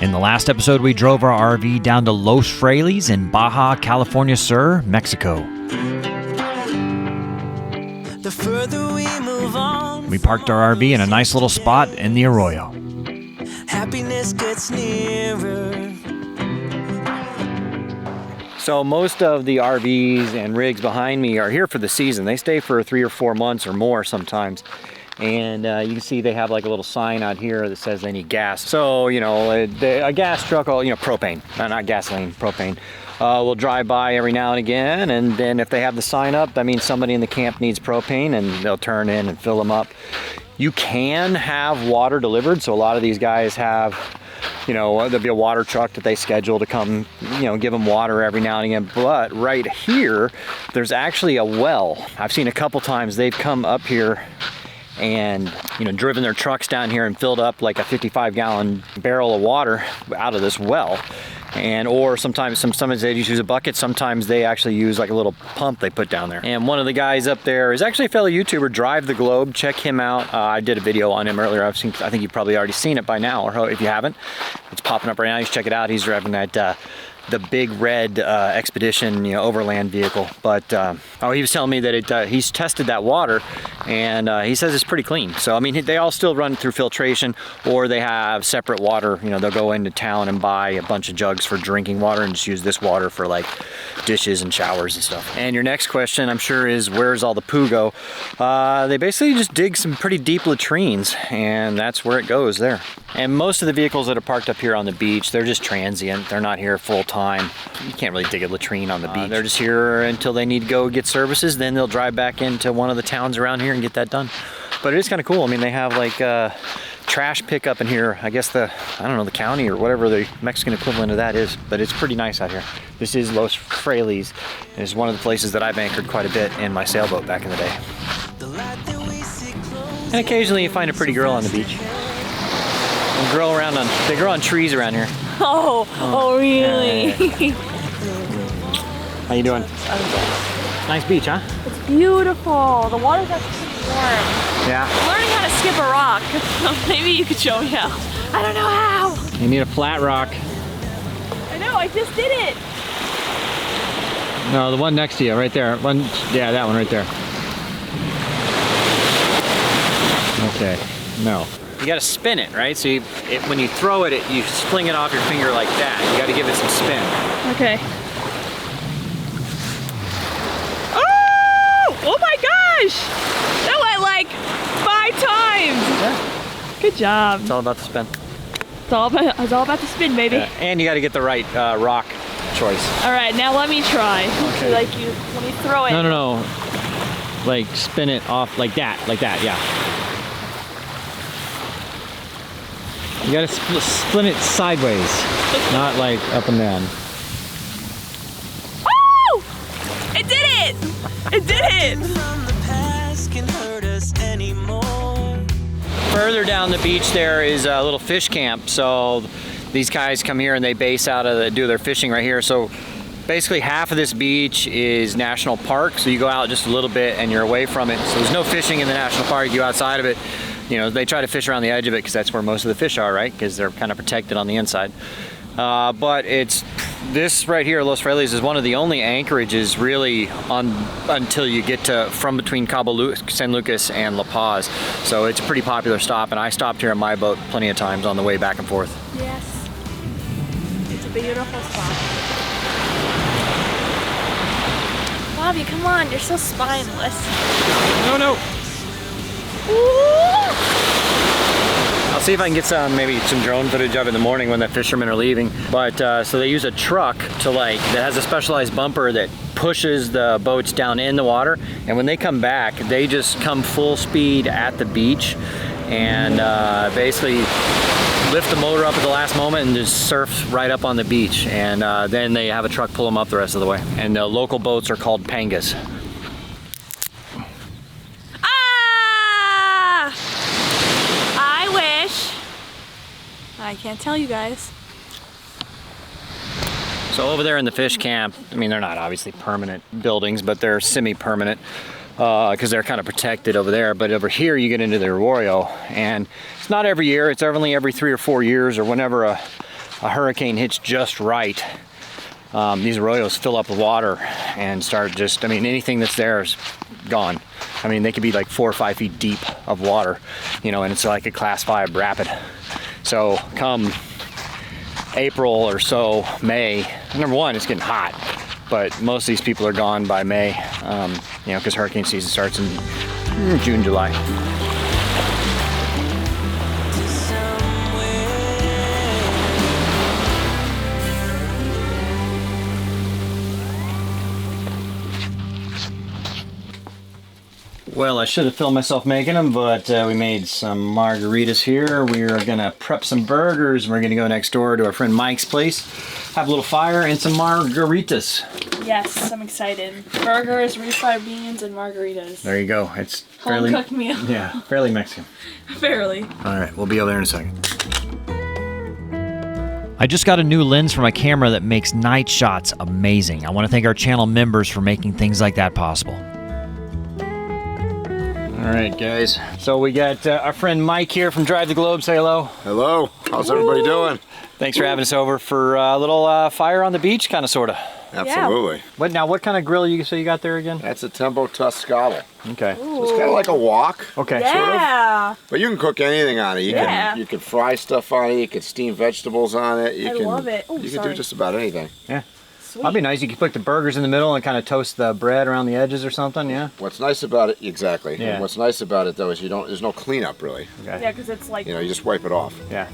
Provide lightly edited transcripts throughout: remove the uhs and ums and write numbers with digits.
In the last episode, we drove our RV down to Los Freiles in Baja, California Sur, Mexico. The further we move on, We parked our RV in a nice little spot in the arroyo. happiness gets nearer. So most of the RVs and rigs behind me are here for the season. They stay for 3 or 4 months or more sometimes. And you can see they have like a little sign out here that says they need gas. So, you know, a gas truck, propane, not gasoline, propane, will drive by every now and again. And then if they have the sign up, that means somebody in the camp needs propane and they'll turn in and fill them up. You can have water delivered. So a lot of these guys have, there'll be a water truck that they schedule to come, give them water every now and again. But right here, there's actually a well. I've seen a couple times they've come up here and driven their trucks down here and filled up like a 55-gallon barrel of water out of this well. Or sometimes they just use a bucket. Sometimes they actually use like a little pump they put down there. And one of the guys up there is actually a fellow YouTuber, Drive the Globe. Check him out. I did a video on him earlier. I think you've probably already seen it by now, or if you haven't, it's popping up right now. You should check it out. He's driving that the big red Expedition, overland vehicle. But he was telling me that he's tested that water, and he says it's pretty clean. So I mean, they all still run through filtration, or they have separate water. They'll go into town and buy a bunch of jugs for drinking water and just use this water for like dishes and showers and stuff. And your next question, I'm sure, is where's all the poo go? They basically just dig some pretty deep latrines, and that's where it goes there. And most of the vehicles that are parked up here on the beach, they're just transient. They're not here full time. You can't really dig a latrine on the beach. They're just here until they need to go get services. Then they'll drive back into one of the towns around here and get that done. But it is kind of cool. I mean, they have like trash pickup in here. I guess the county or whatever the Mexican equivalent of that is. But it's pretty nice out here. This is Los Freiles. It's one of the places that I've anchored quite a bit in my sailboat back in the day. And occasionally you find a pretty girl on the beach. They grow on trees around here. Oh, really? Yeah. How you doing? Nice beach, huh? It's beautiful. The water's actually warm. Yeah. I'm learning how to skip a rock. Maybe you could show me how. I don't know how. You need a flat rock. I know, I just did it. No, the one next to you, right there. Yeah, that one right there. Okay, no. You gotta spin it, right? So when you throw it, you fling it off your finger like that. You gotta give it some spin. Okay. Oh my gosh! That went like 5 times! Yeah. Good job. It's all about the spin. It's all about the spin, baby. Yeah. And you gotta get the right rock choice. All right, now let me try. Okay. Let me throw it. No. Like spin it off like that, yeah. You gotta spin it sideways, not like up and down. Oh! It did it! It did it! Further down the beach there is a little fish camp. So these guys come here and they base out of do their fishing right here. So basically half of this beach is national park. So you go out just a little bit and you're away from it. So there's no fishing in the national park. You go outside of it. They try to fish around the edge of it because that's where most of the fish are, right? Because they're kind of protected on the inside. But this right here, Los Freiles, is one of the only anchorages really until you get from between Cabo San Lucas and La Paz. So it's a pretty popular stop, and I stopped here on my boat plenty of times on the way back and forth. Yes. It's a beautiful spot. Bobby, come on, you're so spineless. No. I'll see if I can get maybe some drone footage of it in the morning when the fishermen are leaving. But so they use a truck that has a specialized bumper that pushes the boats down in the water. And when they come back, they just come full speed at the beach and basically lift the motor up at the last moment and just surf right up on the beach. And then they have a truck pull them up the rest of the way. And the local boats are called pangas. I can't tell you guys. So over there in the fish camp, I mean, they're not obviously permanent buildings, but they're semi-permanent because they're kind of protected over there. But over here, you get into the arroyo, and it's not every year. It's only every 3 or 4 years, or whenever a a hurricane hits just right, these arroyos fill up with water and start just, I mean, anything that's there is gone. I mean, they could be like 4 or 5 feet deep of water, you know, and it's like a Class 5 rapid. So come April or so, May, number one, it's getting hot, but most of these people are gone by May, you know, because hurricane season starts in June, July. Well, I should have filmed myself making them, but we made some margaritas here. We're gonna prep some burgers, and we're gonna go next door to our friend Mike's place, have a little fire and some margaritas. Yes, I'm excited. Burgers, refried beans, and margaritas. There you go. It's fairly home-cooked meal. Yeah, fairly Mexican. Fairly. All right, we'll be over there in a second. I just got a new lens for my camera that makes night shots amazing. I want to thank our channel members for making things like that possible. All right, guys. So we got our friend Mike here from Drive the Globe. Say hello. Hello. How's everybody doing? Thanks for having us over for a little fire on the beach, kind of, sort of. Absolutely. What kind of grill you say you got there again? That's a Tembo Tuscala. Okay. It's kind of like a wok. Okay. Yeah. But you can cook anything on it. Yeah. You can fry stuff on it. You can steam vegetables on it. You I can, love it. Oh, you can sorry. do just about anything. Yeah. Sweet. That'd be nice. You could put the burgers in the middle and kind of toast the bread around the edges or something. Yeah. What's nice about it, exactly. Yeah. And what's nice about it though is there's no cleanup really. Okay. Yeah, because it's like. You know, you just wipe it off. Yeah.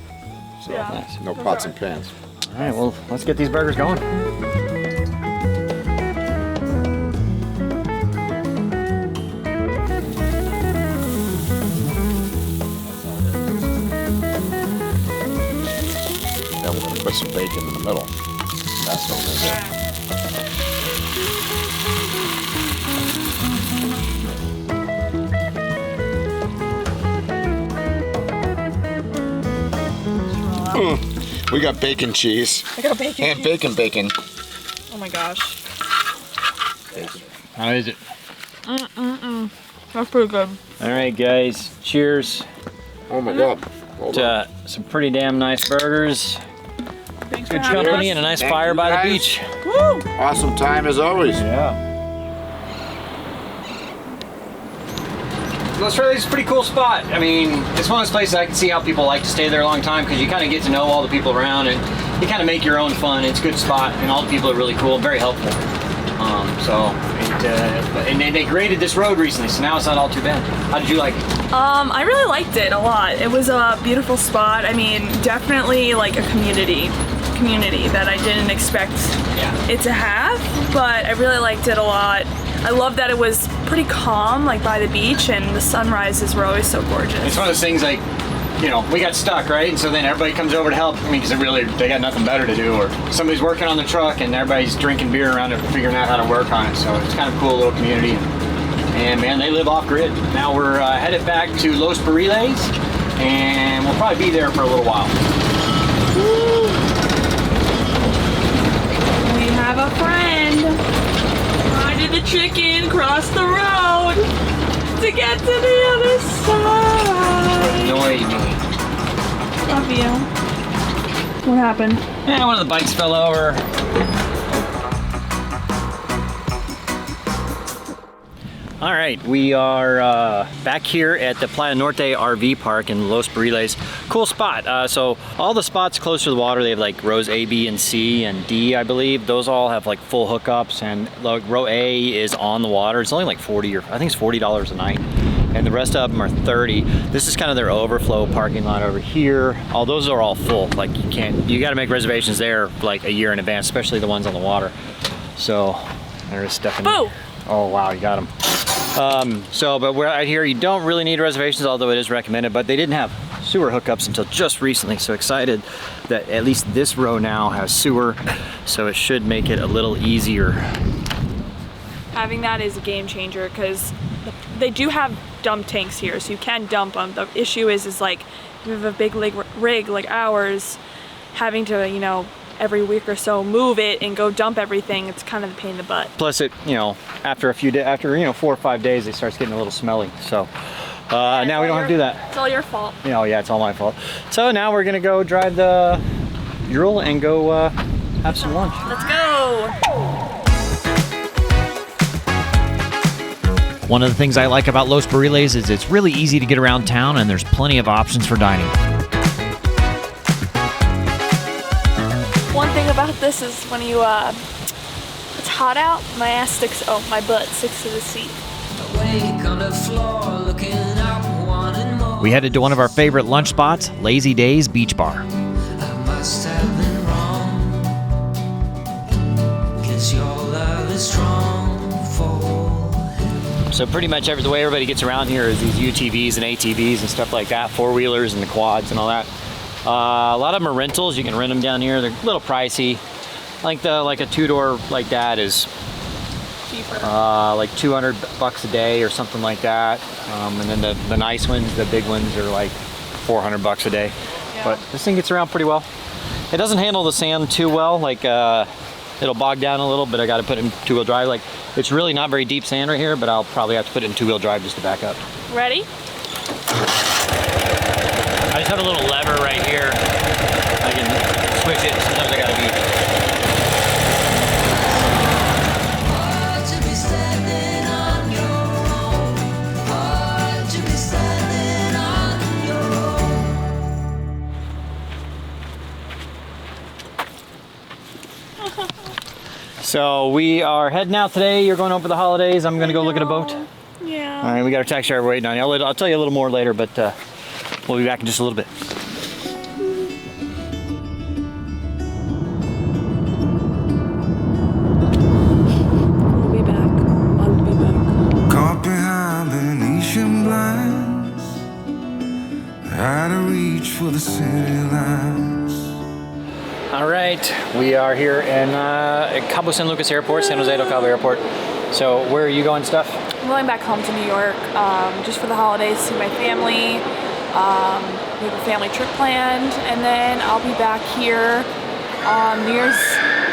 So Yeah. no pots and pans. All right. Well, let's get these burgers going. Then we're gonna put some bacon in the middle. That's what we're gonna do. We got bacon cheese. I got bacon. And bacon. Oh my gosh. How is it? That's pretty good. All right, guys. Cheers Oh my god. Hold on. to some pretty damn nice burgers. Thanks Good for having company us. and a nice Thank fire you, by the guys. beach. Woo! Awesome time as always. Yeah. Los Freiles is a pretty cool spot. I mean, it's one of those places I can see how people like to stay there a long time because you kind of get to know all the people around and you kind of make your own fun. It's a good spot and all the people are really cool, very helpful. And they graded this road recently, so now it's not all too bad. How did you like it? I really liked it a lot. It was a beautiful spot. I mean, definitely like a community that I didn't expect it to have, but I really liked it a lot. I love that it was pretty calm, like by the beach, and the sunrises were always so gorgeous. It's one of those things like, you know, we got stuck, right? And so then everybody comes over to help. I mean, because they got nothing better to do, or somebody's working on the truck and everybody's drinking beer around it, figuring out how to work on it. So it's kind of a cool little community. And man, they live off grid. Now we're headed back to Los Barriles, and we'll probably be there for a little while. We have a friend. Riding the chicken across the road to get to the other side. Annoy me. Love you. What happened? Yeah, one of the bikes fell over. All right, we are back here at the Playa Norte RV Park in Los Barriles. Cool spot. So all the spots close to the water, they have like rows A, B, and C, and D, I believe. Those all have like full hookups, and like row A is on the water. It's only like $40 or I think it's $40 a night, and the rest of them are 30. This is kind of their overflow parking lot over here. All those are all full. Like you got to make reservations there like a year in advance, especially the ones on the water. So there's Stephanie. Boo! Oh wow, you got them. But we're out here, you don't really need reservations, although it is recommended, but they didn't have sewer hookups until just recently, so excited that at least this row now has sewer, so it should make it a little easier. Having that is a game changer because they do have dump tanks here, so you can dump them. The issue is like, if you have a big rig like ours, having to, you know, every week or so move it and go dump everything, it's kind of a pain in the butt. Plus it, you know, after 4 or 5 days, it starts getting a little smelly, so now we don't have to do that. It's all your fault. Oh yeah, it's all my fault. So now we're gonna go drive the Ural and go have some lunch. Let's go. One of the things I like about Los Barriles is it's really easy to get around town and there's plenty of options for dining. One thing about this is when you, it's hot out, my butt sticks to the seat. Awake on the floor, looking up, wanting more. We headed to one of our favorite lunch spots, Lazy Days Beach Bar. I must have been wrong. 'Cause your love is strong for. So pretty much the way everybody gets around here is these UTVs and ATVs and stuff like that, four-wheelers and the quads and all that. A lot of them are rentals. You can rent them down here. They're a little pricey. Like a two-door like that is Cheaper. like $200 a day or something like that. And then the nice ones, the big ones, are like $400 a day. Yeah. But this thing gets around pretty well. It doesn't handle the sand too well. Like it'll bog down a little, but I got to put it in two-wheel drive. Like it's really not very deep sand right here, but I'll probably have to put it in two-wheel drive just to back up. Ready? I just have a little lever right here. I can switch it. Sometimes I gotta be. To be standing on your own. Hard to be standing on your own. So we are heading out today. You're going home for the holidays. I'm gonna go look at a boat. Yeah. All right, we got our taxi driver waiting on you. I'll tell you a little more later, but we'll be back in just a little bit. We'll be back. I'll be back. Caught behind Venetian blinds, out of reach for the city lights. All right, we are here in Cabo San Lucas Airport, San Jose del Cabo Airport. So where are you going, Steph? I'm going back home to New York just for the holidays to see my family. We have a family trip planned, and then I'll be back here on New Year's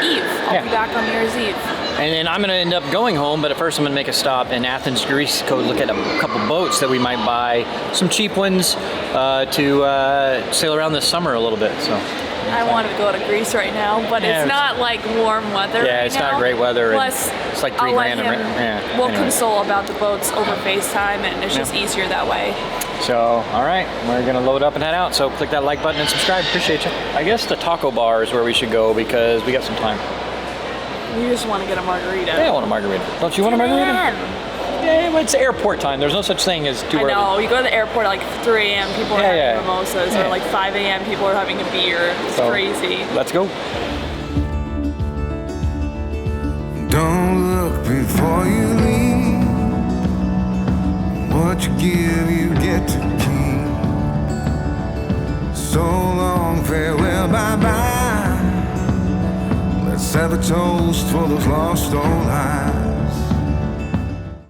Eve. I'll be back on New Year's Eve. And then I'm gonna end up going home, but at first I'm gonna make a stop in Athens, Greece, go look at a couple boats that we might buy, some cheap ones to sail around this summer a little bit. So. I want to go to Greece right now, but Yeah, it's not like warm weather. Yeah, right it's now. not great weather. and Plus, it's like I'll let $3,000. him. Yeah, We'll anyway. console about the boats over FaceTime, and it's just easier that way. So, all right, we're gonna load up and head out. So click that like button and subscribe. Appreciate you. I guess the taco bar is where we should go because we got some time. We just want to get a margarita. Yeah, I want a margarita. Don't you want a margarita? Yeah, well, it's airport time. There's no such thing as too I early. know. You go to the airport at like 3 a.m. People are Yeah, having yeah. mimosas, Yeah. or like 5 a.m. People are having a beer. It's So, crazy. Let's go. Don't look before you leave. What you give, you get to keep. So long, farewell, bye-bye. Let's have a toast for those lost old lives.